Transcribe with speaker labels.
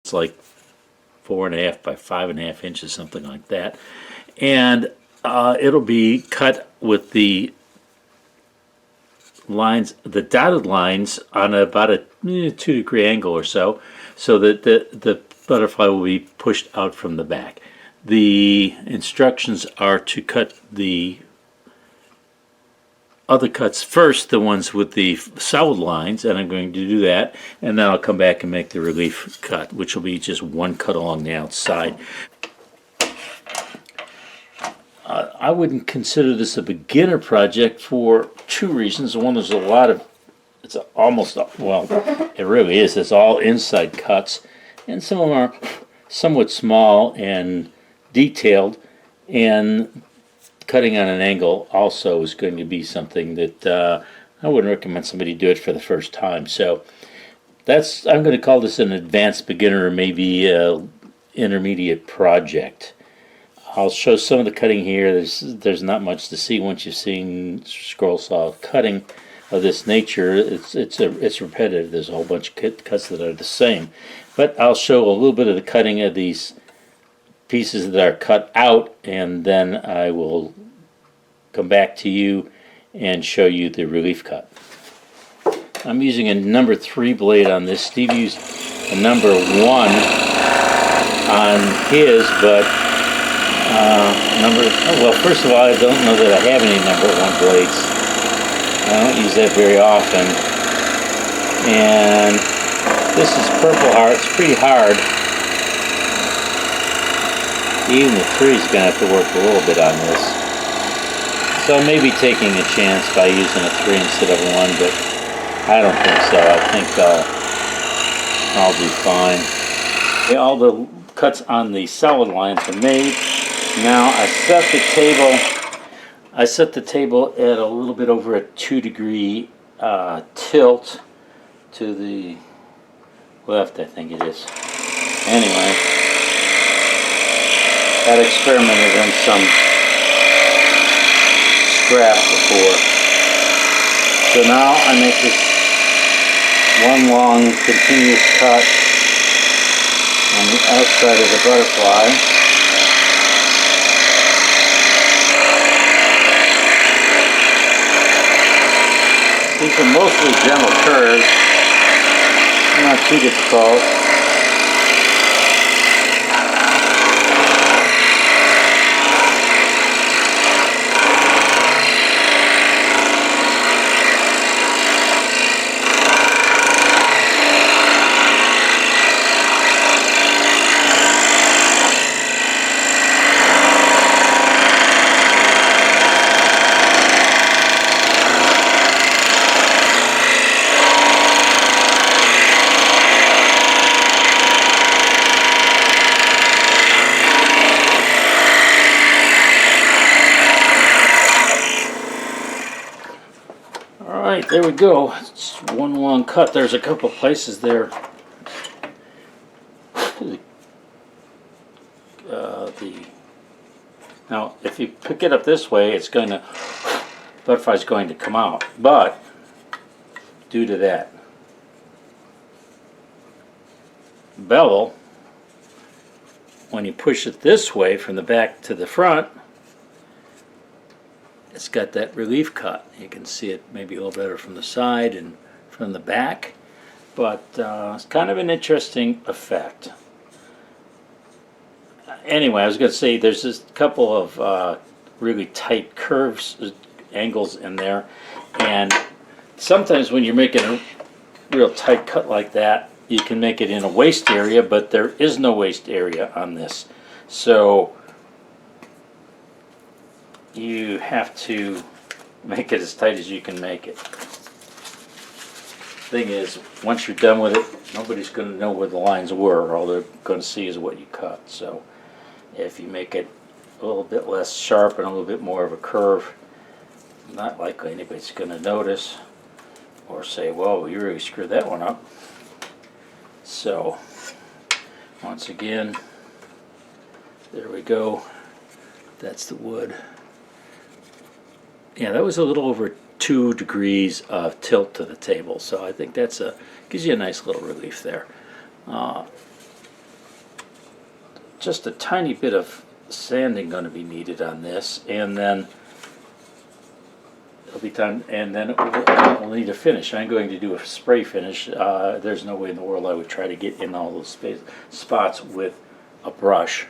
Speaker 1: It's like 4.5 by 5.5 inches, something like that. And it'll be cut with the lines, the dotted lines, on about a 2-degree angle or so that the butterfly will be pushed out from the back. The instructions are to cut the other cuts first, the ones with the solid lines, and I'm going to do that, and then I'll come back and make the relief cut, which will be just one cut along the outside. I wouldn't consider this a beginner project for two reasons. One, there's a lot of, it's almost, well, it really is, it's all inside cuts, and some of them are somewhat small and detailed, and cutting on an angle also is going to be something that I wouldn't recommend somebody do it for the first time. So that's, I'm going to call this an advanced beginner or maybe intermediate project. I'll show some of the cutting here. There's not much to see once you've seen scroll saw cutting of this nature. It's repetitive. There's a whole bunch of cuts that are the same, but I'll show a little bit of the cutting of these pieces that are cut out, and then I will come back to you and show you the relief cut. I'm using a number 3 blade on this. Steve used a number 1 on his, but well, first of all, I don't know that I have any number 1 blades. I don't use that very often. And this is Purpleheart. It's pretty hard. Even the 3 is going to have to work a little bit on this. So I may be taking a chance by using a 3 instead of 1, but I don't think so. I think I'll be fine. Okay, all the cuts on the solid lines are made. Now I set the table at a little bit over a 2-degree tilt to the left, I think it is. Anyway, I'd experimented on some scrap before. So now I make this one long continuous cut on the outside of the butterfly. These are mostly gentle curves, not too difficult. Alright, there we go. It's one long cut. There's a couple places there. Now, if you pick it up this way, it's going to, butterfly's going to come out. But due to that bevel, when you push it this way from the back to the front, it's got that relief cut. You can see it maybe a little better from the side and from the back, but it's kind of an interesting effect. Anyway, I was going to say there's this couple of really tight curves, angles in there, and sometimes when you're making a real tight cut like that, you can make it in a waist area, but there is no waist area on this. So you have to make it as tight as you can make it. Thing is, once you're done with it, nobody's going to know where the lines were. All they're going to see is what you cut. So if you make it a little bit less sharp and a little bit more of a curve, not likely anybody's going to notice or say, whoa, you really screwed that one up. So once again, there we go. That's the wood. Yeah, that was a little over 2 degrees of tilt to the table, so I think that's gives you a nice little relief there. just a tiny bit of sanding going to be needed on this, and then it'll be done, and then we'll need a finish. I'm going to do a spray finish. There's no way in the world I would try to get in all those spots with a brush.